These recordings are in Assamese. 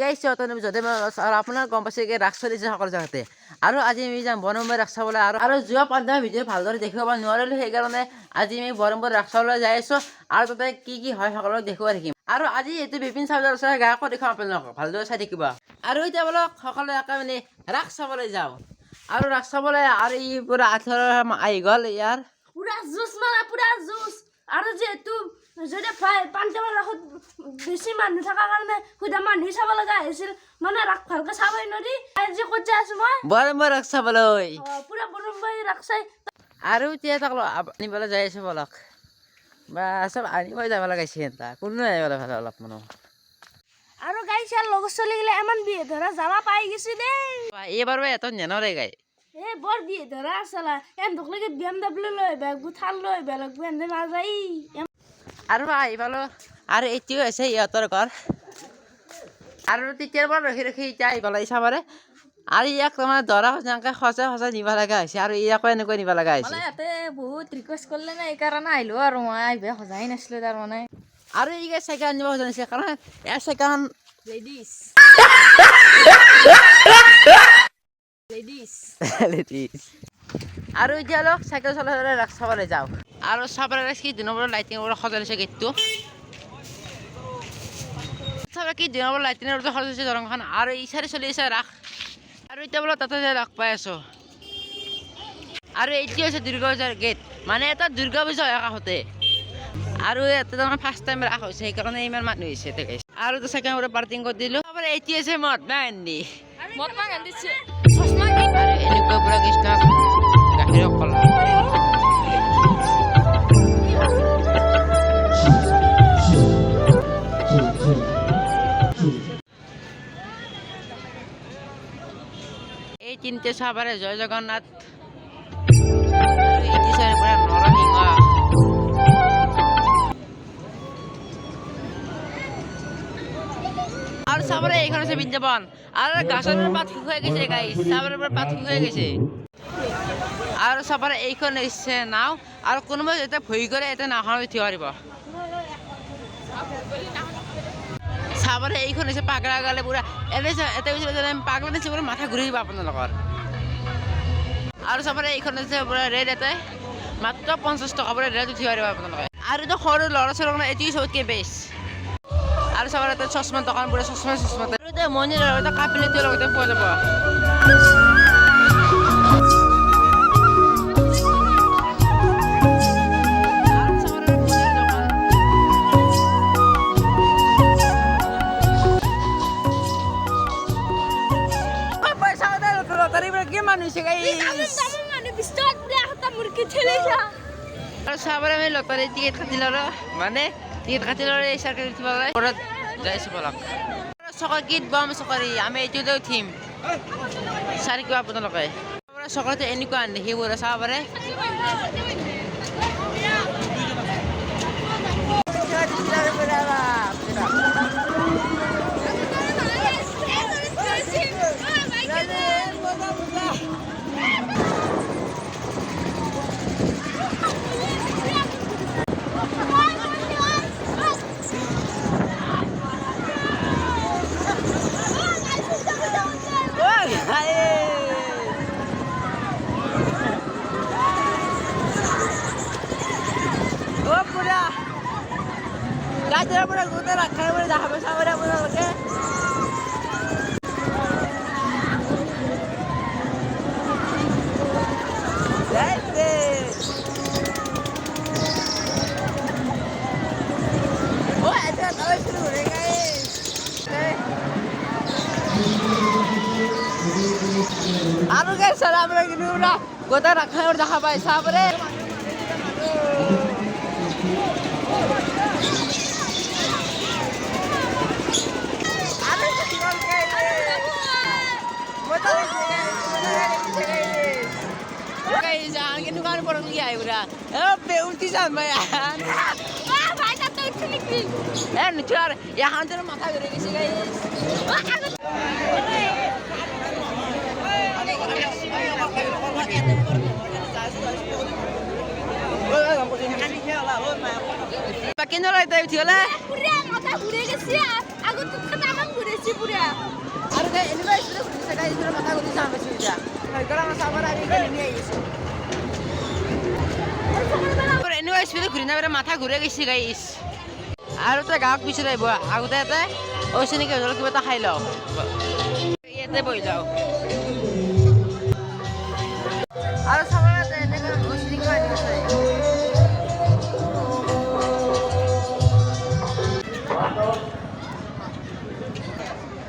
গাইছ যদি আপোনাৰ গম পাইছে কি ৰাস চলিছে সকলো জেগাতে আৰু আজি আমি যাম বৰম্বৰ ৰাস চাবলৈ আৰু যোৱা 5 ভিডিঅ' ভালদৰে দেখিব নোৱাৰিলো সেইকাৰণে আজি আমি বৰম্বৰ ৰাস চাবলৈ যাই আছো আৰু তাতে কি হয় সকলোক দেখুৱাই থাকিম আৰু আজি এইটো বিপিন চাউলৰ ওচৰত গায়কো দেখাম আপোনালোকক ভালদৰে চাই থাকিব আৰু এতিয়া বলক সকলোৱে একেলগে ৰাস চাবলৈ যাওঁ আৰু ৰাস চাবলৈ আৰু ই পুৰা 18 আহি গ'ল ইয়াৰ পুৰা জুচ মানে পুৰা জুচ আৰু যেহেতু যদি পাঞ্জাবৰ ৰাসত বেছি মানুহ থকাৰ কাৰণে সুধা মানুহ চাব লগা হৈছিল মানে ৰাস ভালকৈ চাবই নোৱাৰি আজি ক'ত যাই আছো মই বৰম্বৰ ৰাস চাবলৈ পুৰা বৰম্বৰ ৰাস চাই আৰু এতিয়া তাক আনিবলৈ যাই আছো বলক বা চব আনিবই যাব লগাইছে এটা কোনো আহিবলৈ ভাল অলপ মানুহ আৰু গাইছে লগৰ চলিগিলা ইমান বিয়ে ধৰা জ্বালা পাই গৈছে দেই এইবাৰ এটা নেনৰে গাই বৰ বিয়ে ধৰা আছলা এন্দকলৈকে BMW লৈ বেগ থাল লৈ বেলেগ বেন্দে নাযায় আৰু আহিপালো আৰু এতিয়াও আছে ইহঁতৰ ঘৰ আৰু তেতিয়াৰ পৰা ৰখি এতিয়া আহি পেলাই চাবৰে আৰু ইয়াক তাৰমানে ধৰা এনেকৈ সঁচাই নিব লগা হৈছে আৰু ইয়াকো এনেকৈ নিব লগা হৈছে ইয়াতে বহুত ৰিকুৱেষ্ট কৰিলে না এইকাৰণে আহিলো আৰু মই আহিব সজাই নাছিলো তাৰমানে আৰু এই চাইকেল আনিব জানিছে কাৰণ ইয়াৰ চাইকেলখন লেডিজ আৰু এতিয়া অলপ চাইকেল চলাই ৰাস চাবলৈ যাওঁ আৰু চাবলৈ কি দিনৰ লাইটিঙৰ সজাই লৈছে গেটটো চাব কি দিনৰ লাইটিঙৰ সজাইছে দৰংখন আৰু এই চাৰি চলি আছে ৰাস আৰু এতিয়া বোলে তাতে ৰাস পাই আছো আৰু এইটো হৈছে দুৰ্গা পূজাৰ গেট মানে এটা দুৰ্গা পূজা হয় কাষতে আৰু ইয়াতে তাৰমানে ফাৰ্ষ্ট টাইম ৰাস হৈছে সেইকাৰণে ইমান মানুহ হৈছে আৰু তো চাইকেল পাৰ্কিং কৰি দিলোঁ তাৰপৰে এইটো আছে মহাত্মা গান্ধী আৰু এনেকুৱা পুৰা কৃষ্ণ গাখীৰৰ কলা এই তিনটে চাবারে জয় জগন্নাথ নরসিংহ আর সাবরে এইখানে আছে বৃন্দাবন আর গাছের পাত শুকিয়ে গেছে গাইস সাবরের পাত শুকিয়ে গেছে আর সাবরে এইখন এসে নাও আর কোনোবা যেটা ভয় করে এটা নাওখন উঠিব পাৰিব সাবৰে এইখন এসে পাগলা গলে পুৰা এনে এটা পাগলা নিচে পুৰা মাথা ঘুৰে যাব আপোনালোকৰ আৰু সাবৰে এইখন আছে পুৰা ৰেড এটাই মাত্ৰ 50 টকা পুৰা ৰেড উঠিব পাৰিব আপোনালোকে আৰু তো সৰু ল'ৰা ছোৱালীক এটি সবতকে বেষ্ট আৰু সবাৰ এটা চশমা দোকান পুৰো চশমা আৰু এটা মন্দিৰ আৰু এটা কাপিলিটোৰ লগতে পোৱা যাব আৰু চাবৰে আমি লটাৰী টিকেট কাটিল আৰু মানে টিকেট কাটিল আৰু এই চাৰ্কেল উঠিবলৈ ঘৰত যাইছোঁ বলক চকৰ গীত বম চকৰি আমি এইটোতে উঠিম চাৰি কিবা আপোনালোকে চকৰতে এনেকুৱা দেখিবলৈ চাব পাৰে গাছের উপরে ঘুরতে রাখার উপরে দেখাবে সবাই আপনাদেরকে আরো গাছ আমরা কিন্তু গোটা রাখার দেখা পাই সাবরে jangan gitu kan porong dia udah ulti sama ya nucar ya hantar mata gede sih guys pakai nolai tapi cila পুরা মাথা ঘুরে গেছে আর আগুন তো খাতা আমার ঘুরেছি পুৰা আৰু এনেকুৱা স্পিডত ঘূৰিছে গাড়ী স্পিডত মাথা ঘূৰি যাম বেছি এতিয়া সেইকাৰণে আমাৰ চাবৰ আমি নিমি আহিছোঁ এনেকুৱা স্পিডত ঘূৰি নাপাৰে মাথা ঘূৰি গৈছে গাইছ আৰু তই গাঁৱক পিছলৈ আহিব আগতে ইয়াতে চিনাকি হৈ কিবা এটা খাই লওঁ ইয়াতে বহি যাওঁ আৰু চাবৰ ইয়াতে এনেকৈ চিনাকি মানুহ আছে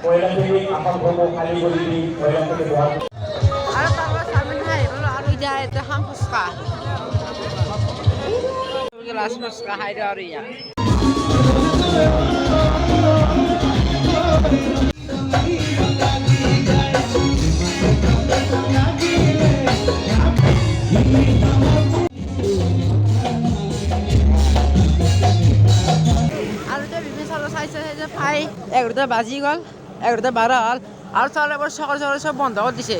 কয়লা থেকে আপন ভোগ খালি করে দিই কয়লা থেকে ধোয়া আৰু তাৰপৰা চাওমিন খাই আহিলোঁ আৰু এতিয়া ইয়াতে খাম ফুচকা লাষ্ট ফুচকা খাই দিওঁ আৰু ইয়াত আৰু এতিয়া বিভিন্ন চাউলৰ চাইছে যে পাই 11টা বাজি গ'ল 11টা 12 হ'ল আৰু চাউলৰ চকৰ চব বন্ধ কৰি দিছে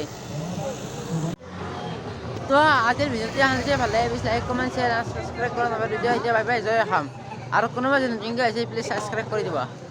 তো আজিৰ ভিডিঅ'টো আনিছে ভালে লাইক কমেণ্ট শ্বেয়াৰ আৰু ছাবস্ক্ৰাইব কৰা নাপাহৰিব এতিয়া বাই বাই জয় অসম আৰু কোনোবা যদি নতুনকৈ আহিছে প্লিজ ছাবস্ক্ৰাইব কৰি দিব